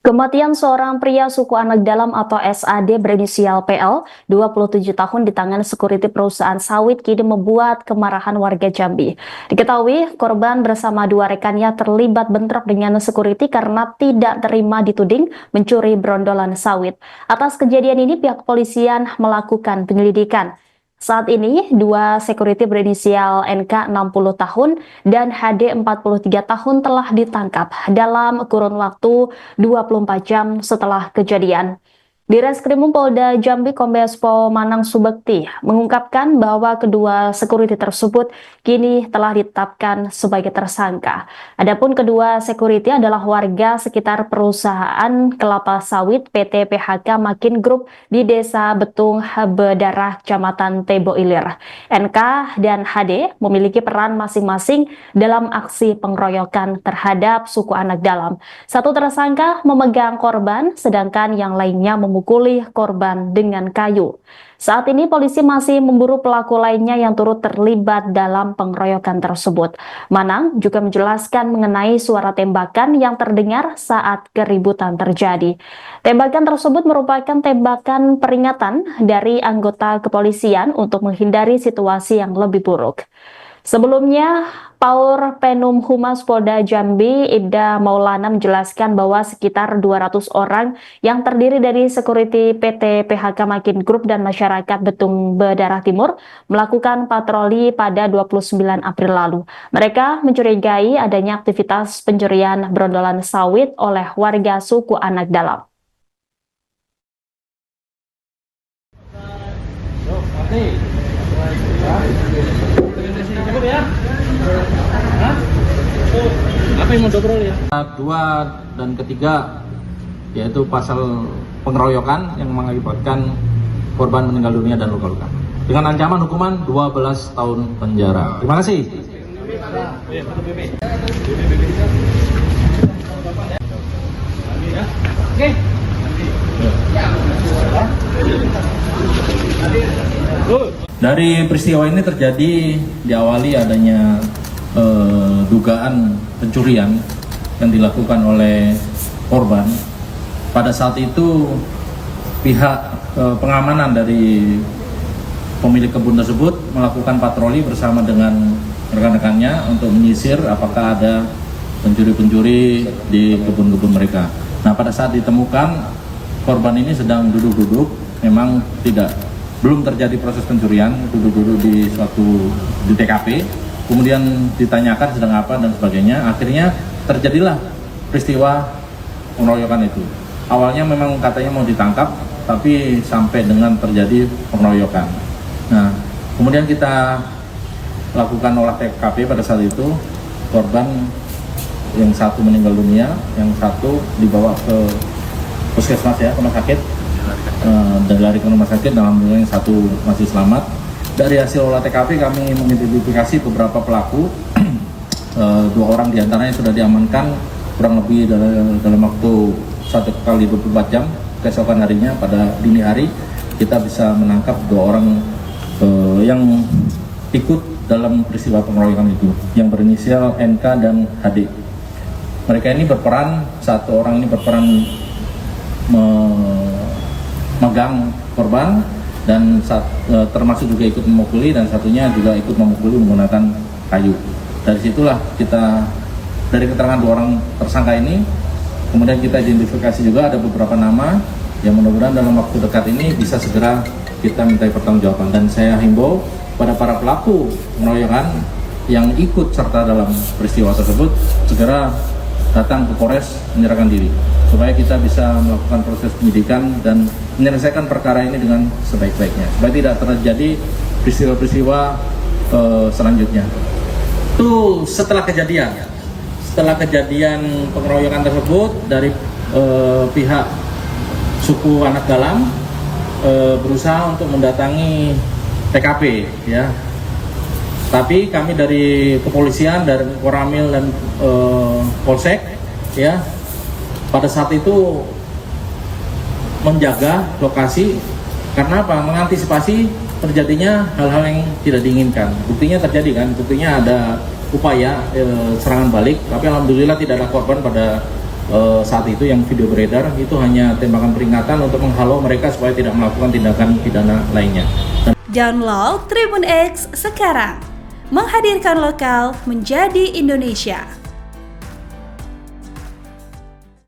Kematian seorang pria suku anak dalam atau SAD berinisial PL, 27 tahun di tangan sekuriti perusahaan sawit kini membuat kemarahan warga Jambi. Diketahui korban bersama dua rekannya terlibat bentrok dengan sekuriti karena tidak terima dituding mencuri brondolan sawit. Atas kejadian ini pihak kepolisian melakukan penyelidikan. Saat ini, dua sekuriti berinisial NK 60 tahun dan HD 43 tahun telah ditangkap dalam kurun waktu 24 jam setelah kejadian. Di Reskrimum Polda Jambi Kombes Pol Manang Subekti mengungkapkan bahwa kedua sekuriti tersebut kini telah ditetapkan sebagai tersangka. Adapun kedua sekuriti adalah warga sekitar perusahaan kelapa sawit PT PHK Makin Group di Desa Betung Bedarah, Kecamatan Tebo Ilir. NK dan HD memiliki peran masing-masing dalam aksi pengeroyokan terhadap suku anak dalam. Satu tersangka memegang korban, sedangkan yang lainnya memukuli korban dengan kayu. Saat ini polisi masih memburu pelaku lainnya yang turut terlibat dalam pengeroyokan tersebut. Manang juga menjelaskan mengenai suara tembakan yang terdengar saat keributan terjadi. Tembakan tersebut merupakan tembakan peringatan dari anggota kepolisian untuk menghindari situasi yang lebih buruk. Sebelumnya, Paur Penum Humas Polda Jambi, Ida Maulana menjelaskan bahwa sekitar 200 orang yang terdiri dari sekuriti PT PHK Makin Group dan masyarakat Betung Bedarah Timur melakukan patroli pada 29 April lalu. Mereka mencurigai adanya aktivitas pencurian brondolan sawit oleh warga suku anak dalam. Apa yang mau dobrol ya? Dua dan ketiga yaitu pasal pengeroyokan yang mengakibatkan korban meninggal dunia dan luka-luka dengan ancaman hukuman 12 tahun penjara. Terima kasih. Oke. Dari peristiwa ini terjadi diawali adanya dugaan pencurian yang dilakukan oleh korban. Pada saat itu pihak pengamanan dari pemilik kebun tersebut melakukan patroli bersama dengan rekan-rekannya untuk menyisir apakah ada pencuri-pencuri di kebun-kebun mereka. Nah, pada saat ditemukan korban ini sedang duduk-duduk, memang belum terjadi proses pencurian, duduk-duduk di TKP, kemudian ditanyakan sedang apa dan sebagainya. Akhirnya terjadilah peristiwa pengeroyokan itu. Awalnya memang katanya mau ditangkap, tapi sampai dengan terjadi pengeroyokan. Nah, kemudian kita lakukan olah TKP pada saat itu. Korban yang satu meninggal dunia, yang satu dibawa ke puskesmas ya, rumah sakit. Dan lari ke rumah sakit, alhamdulillah yang satu masih selamat. Dari hasil olah TKP kami mengidentifikasi beberapa pelaku. Dua orang diantaranya sudah diamankan kurang lebih dalam waktu 1 kali 24 jam. Keesokan harinya pada dini hari kita bisa menangkap dua orang yang ikut dalam peristiwa pengeroyokan itu, yang berinisial NK dan HD. Mereka ini berperan, satu orang ini berperan megang korban dan termasuk juga ikut memukuli, dan satunya juga ikut memukuli menggunakan kayu. Dari situlah kita, dari keterangan dua orang tersangka ini, kemudian kita identifikasi juga ada beberapa nama yang mudah-mudahan dalam waktu dekat ini bisa segera kita minta pertanggungjawaban. Dan saya himbau pada para pelaku pengeroyokan yang ikut serta dalam peristiwa tersebut segera datang ke Polres menyerahkan diri, supaya kita bisa melakukan proses penyidikan dan menyelesaikan perkara ini dengan sebaik-baiknya, supaya tidak terjadi peristiwa-peristiwa selanjutnya. Itu setelah kejadian pengeroyokan tersebut, dari pihak suku anak dalam berusaha untuk mendatangi TKP ya. Tapi kami dari kepolisian, dari Koramil dan Polsek ya, pada saat itu menjaga lokasi karena apa? Mengantisipasi terjadinya hal-hal yang tidak diinginkan. Buktinya terjadi kan? Buktinya ada upaya serangan balik, tapi alhamdulillah tidak ada korban pada saat itu yang video beredar itu hanya tembakan peringatan untuk menghalau mereka supaya tidak melakukan tindakan pidana lainnya. Download Tribun X sekarang, menghadirkan lokal menjadi Indonesia.